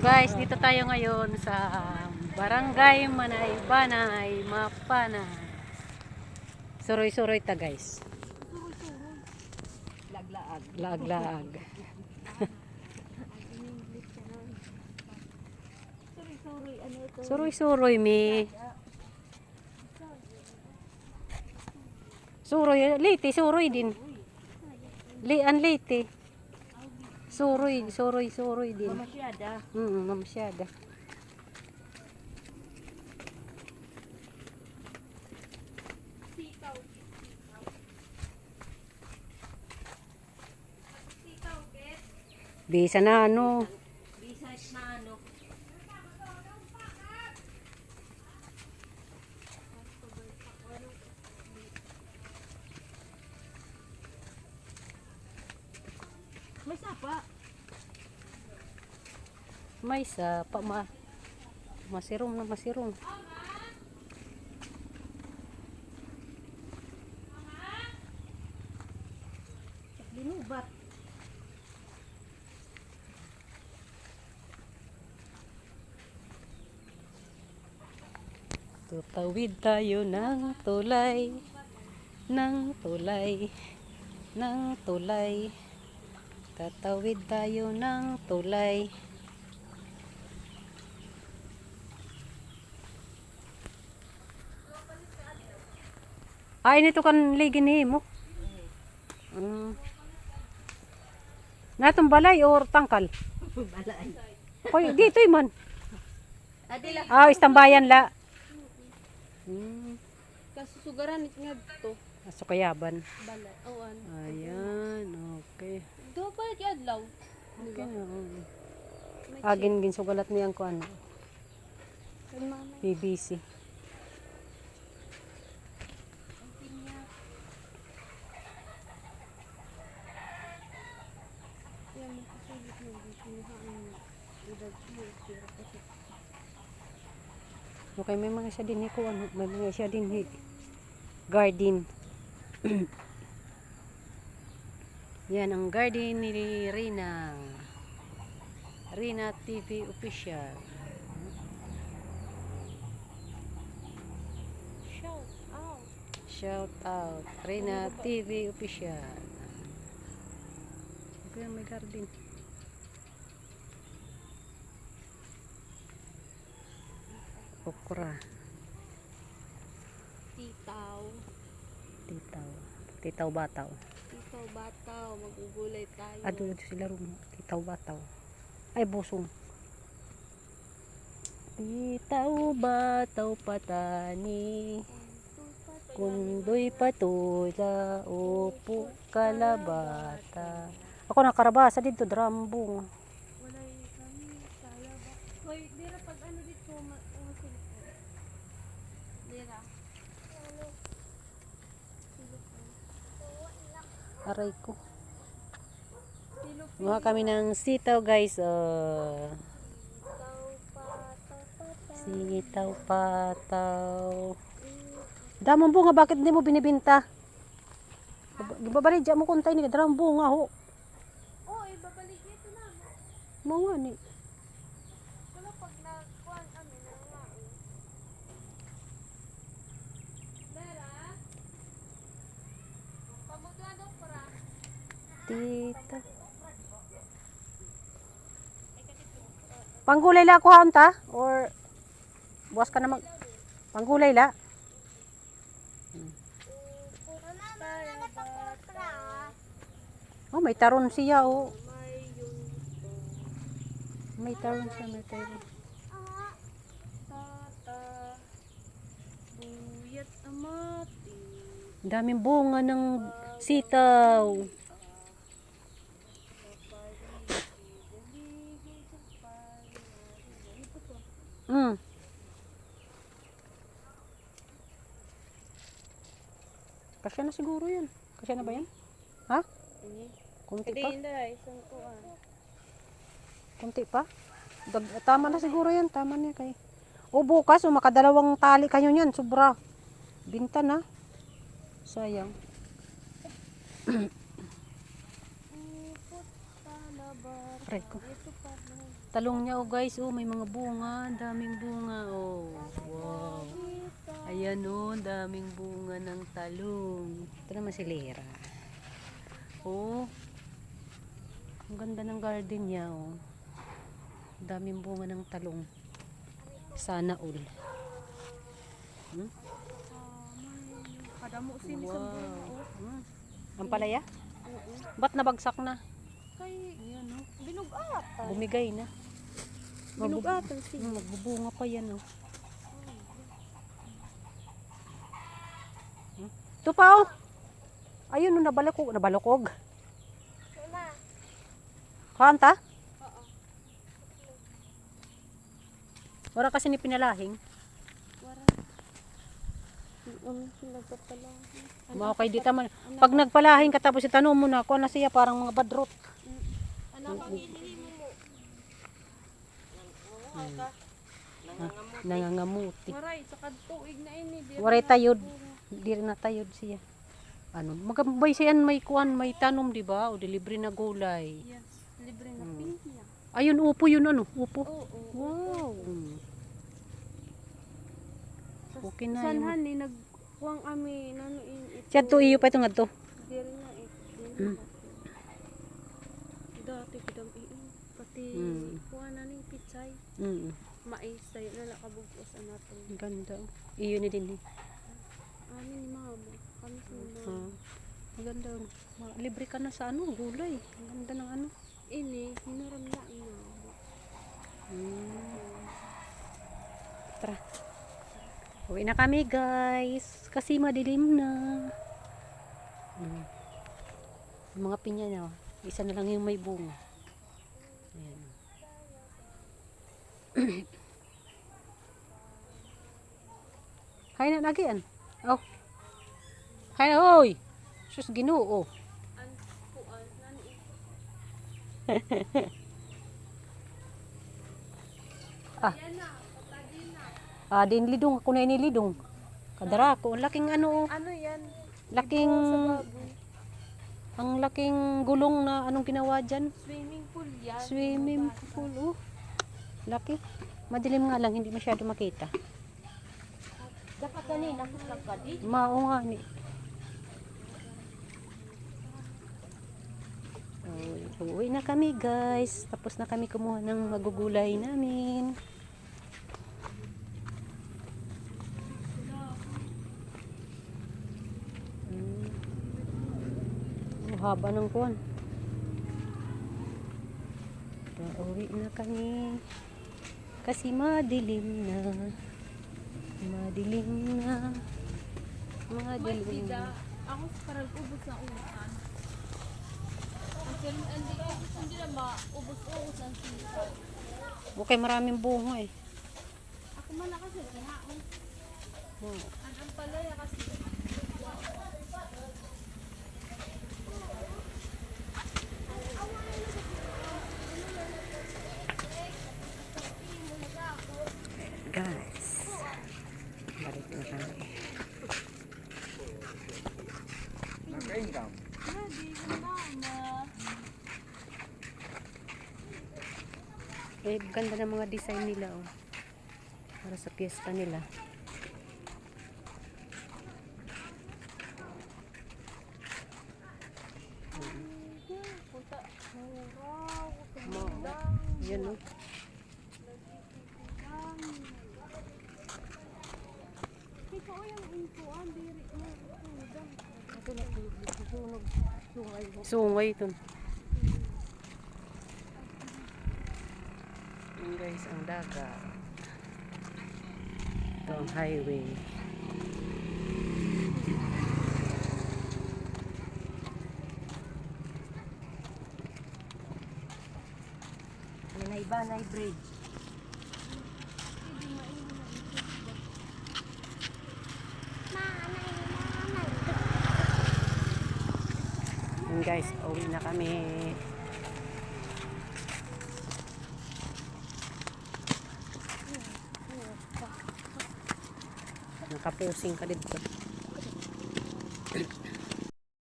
Guys, dito tayo ngayon sa Barangay Manay-Banay, Mapanas. Suroy-suroy ta guys. Laglaag. Laag-laag. Suroy-suroy, ano ito? Suroy-suroy mi. Suroy, liti, suroy din. Lian liti. Suroy din. Mamasyada. Mamasyada. Bisa na ano. Bisay na ano. May sapa. May sa masirong na masirong. Linubat. Tutawid tayo ng tulay, ng tulay, ng tulay. Tatawid tayo ng tulay. Ay, nito kan ligin mo. Natong balay or tangkal? Balay. Hoy, dito man. Adila. Ah, istambayan la. Kasusugaran it nga to. Aso kayaban. Balay. Awan. Ayan, okay. Do pa adlaw. Okay na. Agin ginsugalat niyang ko ano. BBC. Okay, may mga siya din ko ano, may mga siya din garden. Yan ang garden ni Rina. Rina TV official. Shout out Rina TV official. Okay, may garden. Okra. Titaw. Titaw bataw. Titaw bataw. Magugulay tayo. Ado sila rum. Titaw bataw. Ay busong. Titaw bataw patani. Kundoy patula. Upo kalabata. Ako nakarabasa dito drambong. Walay kami kalaba. Hoy, dira pag ano dito dira. Aray ko. Mga kami ng sitaw guys. Sitaw pataw. Damang bunga, bakit hindi mo binibinta? Gibabalidya mo kuntay ni damang bunga ho. Oh, ibabalik ito na. Mga ni. Wala pag nagkuhan kami na nga. Dara. Pamutuan daw para. Tita. Panggulay la ko ta? Or buwas ka na mag panggulay la? Oh, may taron siya oh. May taron siya, may taron. Tata. Buyat amati. Daming bunga ng sitaw. Kasya na siguro yan. Kasya na ba yan? Ha? Kunti pa? Isang kuhan. Kunti pa? Tama na siguro yan. Tama na kay. O bukas, makadalawang tali kayo yan. Sobra. Binta na. Sayang. talaba. Aray ko. Ito pa lang. Talong niya oh guys, oh may mga bunga, daming bunga oh. Wow. Ayan oh, daming bunga ng talong. Ito naman si Lera. Oh. Ang ganda ng garden niya oh. Daming bunga ng talong. Sana all. Hmm? Kadamo sini sa bunga. Wow. Oh. Hmm. Ang palaya? Oo. Ba't nabagsak na? Kay Ayan oh. binugatan. Bumigay na. Binugatan siya. Magbubunga pa yan oh. Ito pa oh. Ayun oh, nabalokog. Nabalokog. Mama. Kanta? Oo. Wala kasi ni pinalahing. Wala. Nagpapala. Mao kay dita man. Pag nagpalahing ka tapos itanong mo na kuha na siya parang mga badrot. Anak ang hinili mo mo. Nangangamuti. Waray, sa tuig na ini. Waray tayod. Di rin natayod siya. Ano, magambay siyan may kuan, may tanom, di ba? O delivery na gulay. Yes, libre na pinya. Ayun, upo yun ano, upo. Oo. Wow. Okay na yun. Sanhan ni nagkuwang ami nanuin ito. Siya to iyo pa ito nga to. Diri na ito. Dati kidang iin. Pati kuha na ning pitsay. Mais tayo na nakabugos natin. Ang ganda. Iyo ni din eh. Amin ni mama. Kami sa mama. Ang ganda. Libre ka na sa ano, gulay. Ang ganda ng ano. Ini, hinaram na ina. Tara. Uwi na kami guys. Kasi madilim na. Yung mga pinya na. Isa na lang yung may bunga. Ayan. Hay na nagian. Oh. Hay na oy. Sus Ginoo. An kuan nani. Yan na, patadi na. Din lidong ako na inilidong. Kadara ko laking ano, Ano yan? laking Sa baboy. ang laking gulong na anong ginawa diyan. Swimming pool yan. Swimming pool. Oh. Laki. Madilim nga lang, hindi masyado makita. Dapat kanina lang ka di. Mao nga ni. Uwi na kami guys. Tapos na kami kumuha ng magugulay namin. Haba ng kuwan. Uwi na kami. Kasi madilim na. Madilim na. Madilim na. Ako parang ubos na ubusan. Kasi hindi na maubos-ubos ang sisa. Okay, maraming bunga eh. Ako man na kasi kinaon. Oh. Ang palaya kasi. Guys. Balik na kami. Eh, ganda ng mga design nila oh. Para sa piyesta nila. Yan oh. Sungay ito. Yan guys, ang dagat. Ito ang highway. Banay Bridge. Yan guys, uwi na kami. Nakapusing ka dito.